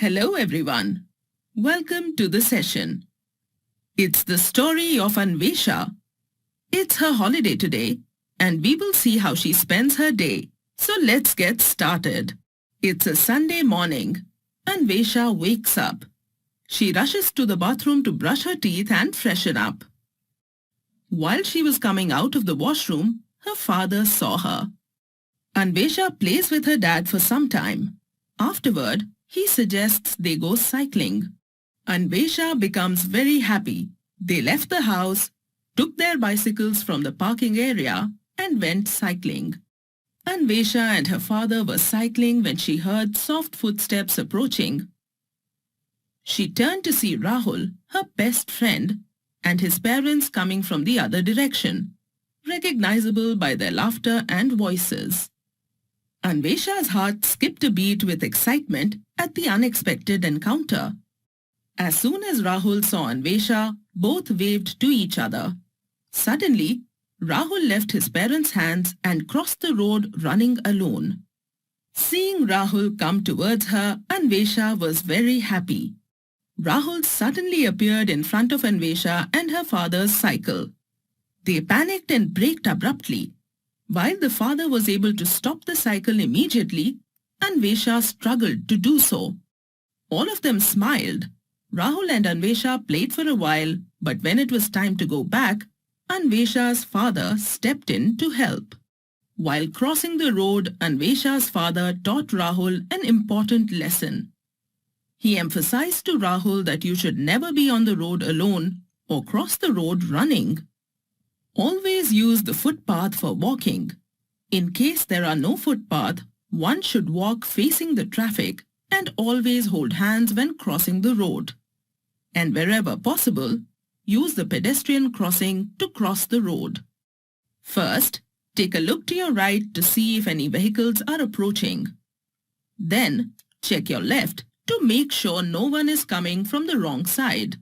Hello everyone. Welcome to the session. It's the story of Anvesha. It's her holiday today and we will see how she spends her day. So let's get started. It's a Sunday morning. Anvesha wakes up. She rushes to the bathroom to brush her teeth and freshen up. While she was coming out of the washroom, her father saw her. Anvesha plays with her dad for some time. Afterward, he suggests they go cycling. Anvesha becomes very happy. They left the house, took their bicycles from the parking area and went cycling. Anvesha and her father were cycling when she heard soft footsteps approaching. She turned to see Rahul, her best friend, and his parents coming from the other direction, recognizable by their laughter and voices. Anvesha's heart skipped a beat with excitement at the unexpected encounter. As soon as Rahul saw Anvesha, both waved to each other. Suddenly, Rahul left his parents' hands and crossed the road running alone. Seeing Rahul come towards her, Anvesha was very happy. Rahul suddenly appeared in front of Anvesha and her father's cycle. They panicked and braked abruptly. While the father was able to stop the cycle immediately, Anvesha struggled to do so. All of them smiled. Rahul and Anvesha played for a while, but when it was time to go back, Anvesha's father stepped in to help. While crossing the road, Anvesha's father taught Rahul an important lesson. He emphasized to Rahul that you should never be on the road alone or cross the road running. Always use the footpath for walking. In case there are no footpath, one should walk facing the traffic and always hold hands when crossing the road. And wherever possible, use the pedestrian crossing to cross the road. First, take a look to your right to see if any vehicles are approaching. Then, check your left to make sure no one is coming from the wrong side.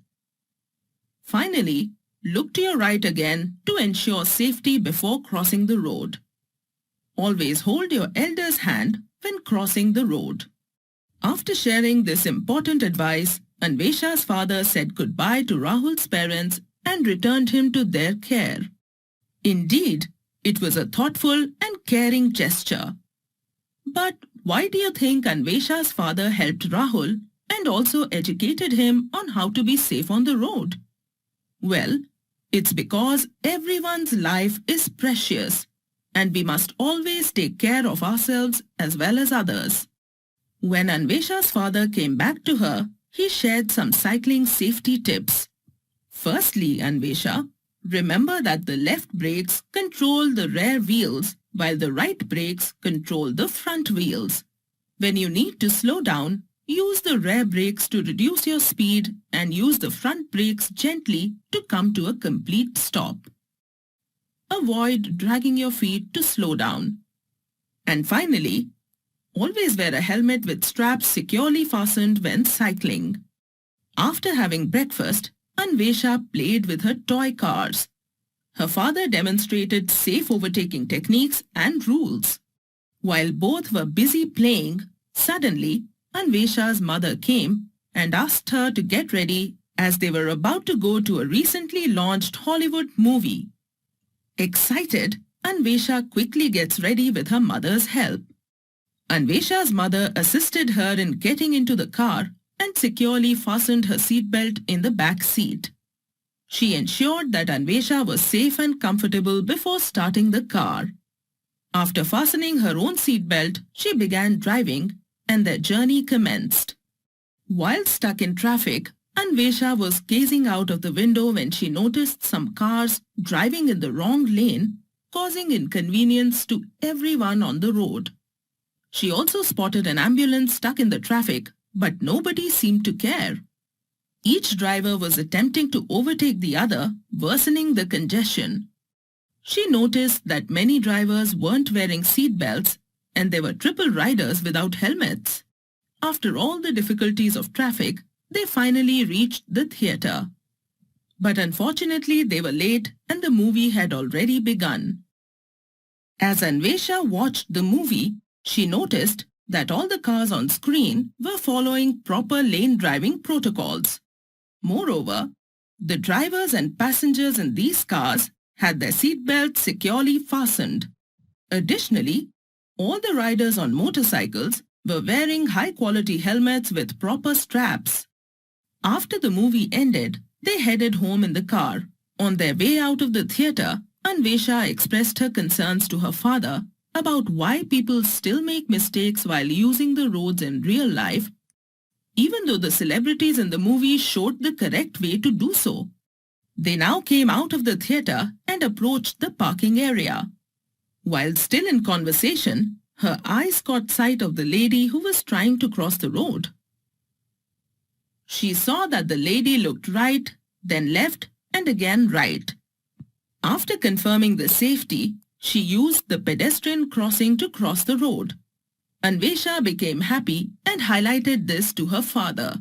Finally, look to your right again to ensure safety before crossing the road. Always hold your elder's hand when crossing the road. After sharing this important advice, Anvesha's father said goodbye to Rahul's parents and returned him to their care. Indeed, it was a thoughtful and caring gesture. But why do you think Anvesha's father helped Rahul and also educated him on how to be safe on the road? Well, it's because everyone's life is precious and we must always take care of ourselves as well as others. When Anvesha's father came back to her, he shared some cycling safety tips. Firstly, Anvesha, remember that the left brakes control the rear wheels while the right brakes control the front wheels. When you need to slow down, use the rear brakes to reduce your speed and use the front brakes gently to come to a complete stop. Avoid dragging your feet to slow down. And finally, always wear a helmet with straps securely fastened when cycling. After having breakfast, Anvesha played with her toy cars. Her father demonstrated safe overtaking techniques and rules. While both were busy playing, suddenly, Anvesha's mother came and asked her to get ready as they were about to go to a recently launched Hollywood movie. Excited, Anvesha quickly gets ready with her mother's help. Anvesha's mother assisted her in getting into the car and securely fastened her seatbelt in the back seat. She ensured that Anvesha was safe and comfortable before starting the car. After fastening her own seatbelt, she began driving and their journey commenced. While stuck in traffic, Anvesha was gazing out of the window when she noticed some cars driving in the wrong lane, causing inconvenience to everyone on the road. She also spotted an ambulance stuck in the traffic, but nobody seemed to care. Each driver was attempting to overtake the other, worsening the congestion. She noticed that many drivers weren't wearing seat belts and there were triple riders without helmets. After all the difficulties of traffic, they finally reached the theater. But unfortunately, they were late and the movie had already begun. As Anvesha watched the movie, she noticed that all the cars on screen were following proper lane driving protocols. Moreover, the drivers and passengers in these cars had their seatbelts securely fastened. Additionally, all the riders on motorcycles were wearing high-quality helmets with proper straps. After the movie ended, they headed home in the car. On their way out of the theater, Anvesha expressed her concerns to her father about why people still make mistakes while using the roads in real life, even though the celebrities in the movie showed the correct way to do so. They now came out of the theater and approached the parking area. While still in conversation, her eyes caught sight of the lady who was trying to cross the road. She saw that the lady looked right, then left, and again right. After confirming the safety, she used the pedestrian crossing to cross the road. Anvesha became happy and highlighted this to her father.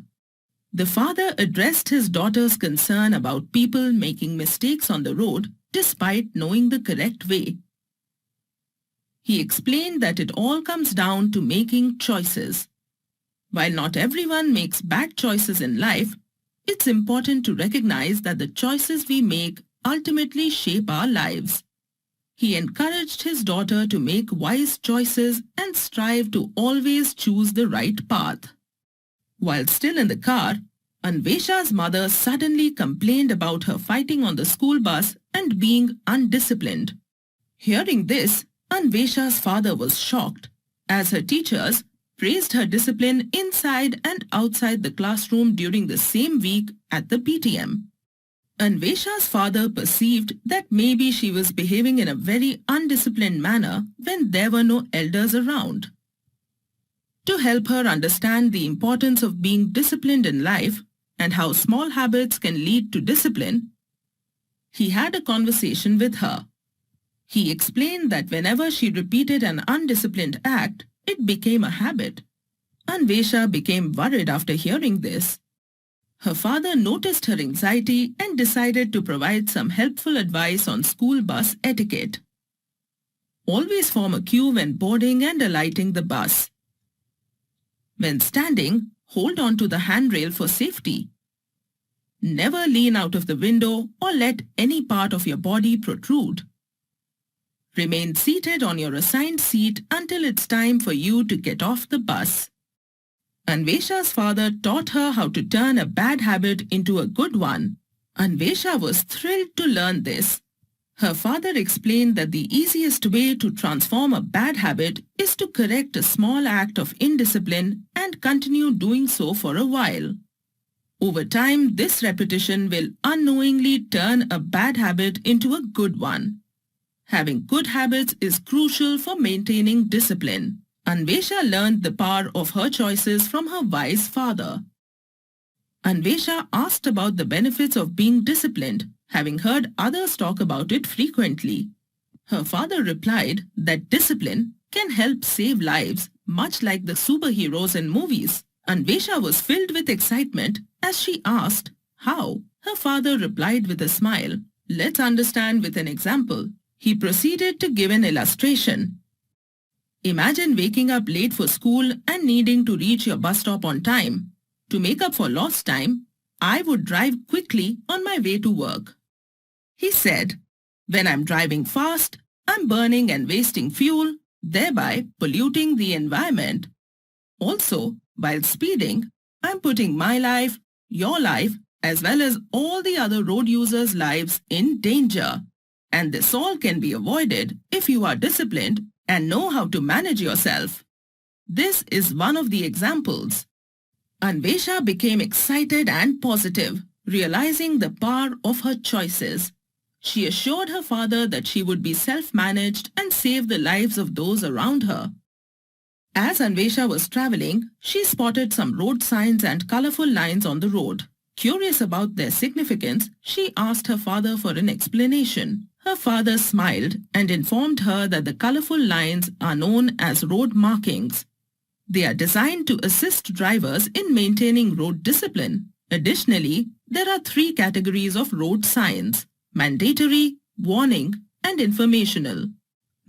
The father addressed his daughter's concern about people making mistakes on the road despite knowing the correct way. He explained that it all comes down to making choices. While not everyone makes bad choices in life, it's important to recognize that the choices we make ultimately shape our lives. He encouraged his daughter to make wise choices and strive to always choose the right path. While still in the car, Anvesha's mother suddenly complained about her fighting on the school bus and being undisciplined. Hearing this, Anvesha's father was shocked, as her teachers praised her discipline inside and outside the classroom during the same week at the PTM. Anvesha's father perceived that maybe she was behaving in a very undisciplined manner when there were no elders around. To help her understand the importance of being disciplined in life and how small habits can lead to discipline, he had a conversation with her. He explained that whenever she repeated an undisciplined act, it became a habit. Anvesha became worried after hearing this. Her father noticed her anxiety and decided to provide some helpful advice on school bus etiquette. Always form a queue when boarding and alighting the bus. When standing, hold on to the handrail for safety. Never lean out of the window or let any part of your body protrude. Remain seated on your assigned seat until it's time for you to get off the bus. Anvesha's father taught her how to turn a bad habit into a good one. Anvesha was thrilled to learn this. Her father explained that the easiest way to transform a bad habit is to correct a small act of indiscipline and continue doing so for a while. Over time, this repetition will unknowingly turn a bad habit into a good one. Having good habits is crucial for maintaining discipline. Anvesha learned the power of her choices from her wise father. Anvesha asked about the benefits of being disciplined, having heard others talk about it frequently. Her father replied that discipline can help save lives, much like the superheroes in movies. Anvesha was filled with excitement as she asked how. Her father replied with a smile, "Let's understand with an example." He proceeded to give an illustration. Imagine waking up late for school and needing to reach your bus stop on time. To make up for lost time, I would drive quickly on my way to work. He said, when I'm driving fast, I'm burning and wasting fuel, thereby polluting the environment. Also, while speeding, I'm putting my life, your life, as well as all the other road users' lives in danger. And this all can be avoided if you are disciplined and know how to manage yourself. This is one of the examples. Anvesha became excited and positive, realizing the power of her choices. She assured her father that she would be self-managed and save the lives of those around her. As Anvesha was traveling, she spotted some road signs and colorful lines on the road. Curious about their significance, she asked her father for an explanation. Her father smiled and informed her that the colorful lines are known as road markings. They are designed to assist drivers in maintaining road discipline. Additionally, there are 3 categories of road signs: mandatory, warning, and informational.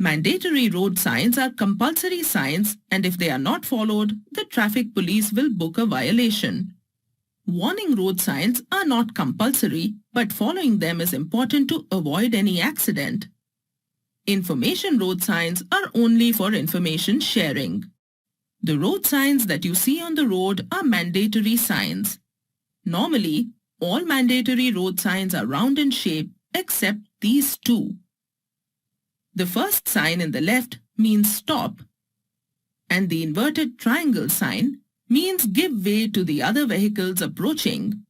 Mandatory road signs are compulsory signs, and if they are not followed, the traffic police will book a violation. Warning road signs are not compulsory, but following them is important to avoid any accident. Information road signs are only for information sharing. The road signs that you see on the road are mandatory signs. Normally, all mandatory road signs are round in shape except these two. The first sign in the left means stop, and the inverted triangle sign means give way to the other vehicles approaching.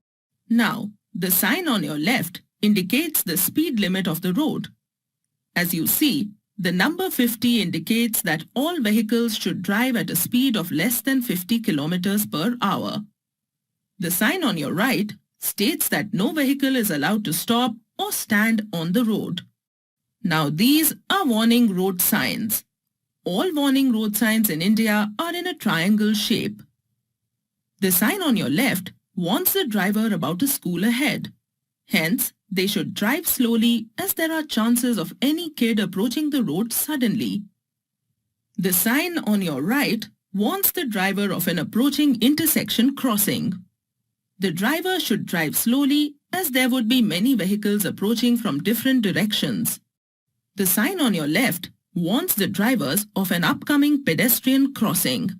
Now, the sign on your left indicates the speed limit of the road. As you see, the number 50 indicates that all vehicles should drive at a speed of less than 50 kilometers per hour. The sign on your right states that no vehicle is allowed to stop or stand on the road. Now these are warning road signs. All warning road signs in India are in a triangle shape. The sign on your left warns the driver about a school ahead. Hence, they should drive slowly as there are chances of any kid approaching the road suddenly. The sign on your right warns the driver of an approaching intersection crossing. The driver should drive slowly as there would be many vehicles approaching from different directions. The sign on your left warns the drivers of an upcoming pedestrian crossing.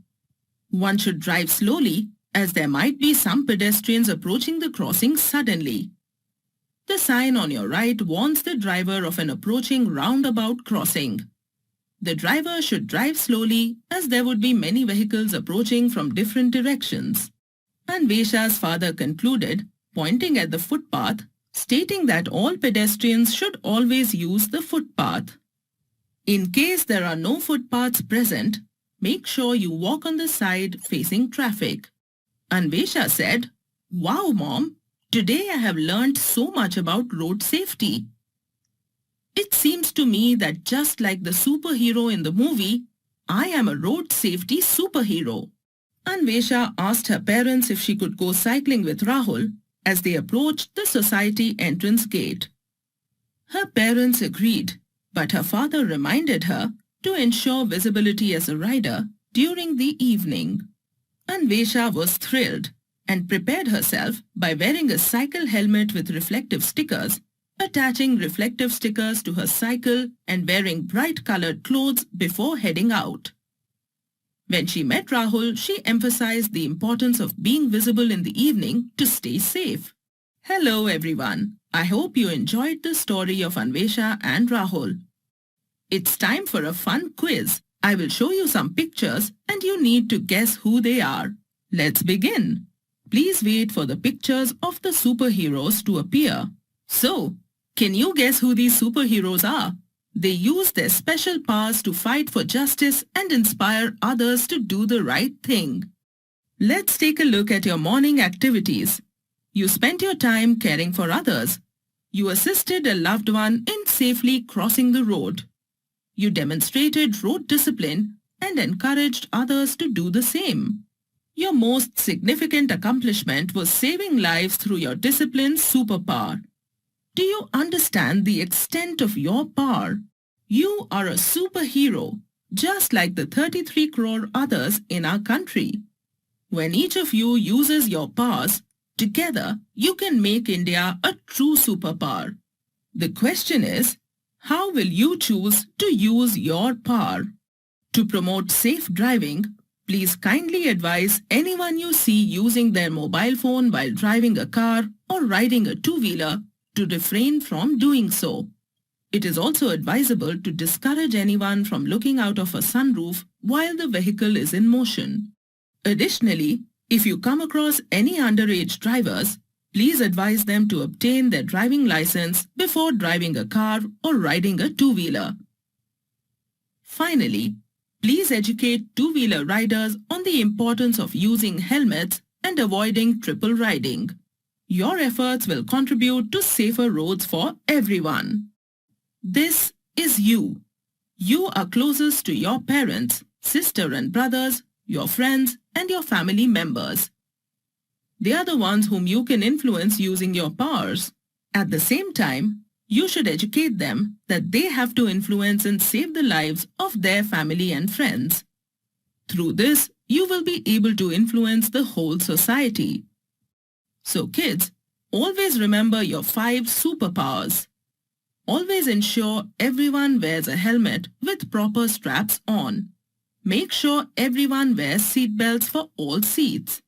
One should drive slowly as there might be some pedestrians approaching the crossing suddenly. The sign on your right warns the driver of an approaching roundabout crossing. The driver should drive slowly as there would be many vehicles approaching from different directions. Anvesha's father concluded, pointing at the footpath, stating that all pedestrians should always use the footpath. In case there are no footpaths present, make sure you walk on the side facing traffic. Anvesha said, "Wow, Mom, today I have learnt so much about road safety. It seems to me that just like the superhero in the movie, I am a road safety superhero." Anvesha asked her parents if she could go cycling with Rahul as they approached the society entrance gate. Her parents agreed, but her father reminded her to ensure visibility as a rider during the evening. Anvesha was thrilled and prepared herself by wearing a cycle helmet with reflective stickers, attaching reflective stickers to her cycle and wearing bright-colored clothes before heading out. When she met Rahul, she emphasized the importance of being visible in the evening to stay safe. Hello everyone. I hope you enjoyed the story of Anvesha and Rahul. It's time for a fun quiz. I will show you some pictures and you need to guess who they are. Let's begin. Please wait for the pictures of the superheroes to appear. So, can you guess who these superheroes are? They use their special powers to fight for justice and inspire others to do the right thing. Let's take a look at your morning activities. You spent your time caring for others. You assisted a loved one in safely crossing the road. You demonstrated road discipline and encouraged others to do the same. Your most significant accomplishment was saving lives through your discipline superpower. Do you understand the extent of your power? You are a superhero, just like the 33 crore others in our country. When each of you uses your powers, together you can make India a true superpower. The question is, how will you choose to use your power? To promote safe driving, please kindly advise anyone you see using their mobile phone while driving a car or riding a two-wheeler to refrain from doing so. It is also advisable to discourage anyone from looking out of a sunroof while the vehicle is in motion. Additionally, if you come across any underage drivers, please advise them to obtain their driving license before driving a car or riding a two-wheeler. Finally, please educate two-wheeler riders on the importance of using helmets and avoiding triple riding. Your efforts will contribute to safer roads for everyone. This is you. You are closest to your parents, sister and brothers, your friends, and your family members. They are the ones whom you can influence using your powers. At the same time, You should educate them that they have to influence and save the lives of their family and friends. Through this, you will be able to influence the whole society. So kids, always remember your 5 superpowers. Always ensure everyone wears a helmet with proper straps on. Make sure everyone wears seat belts for all seats.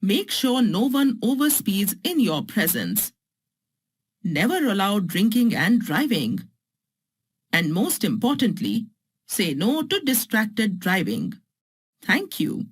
Make sure no one overspeeds in your presence. Never allow drinking and driving. And most importantly, say no to distracted driving. Thank you.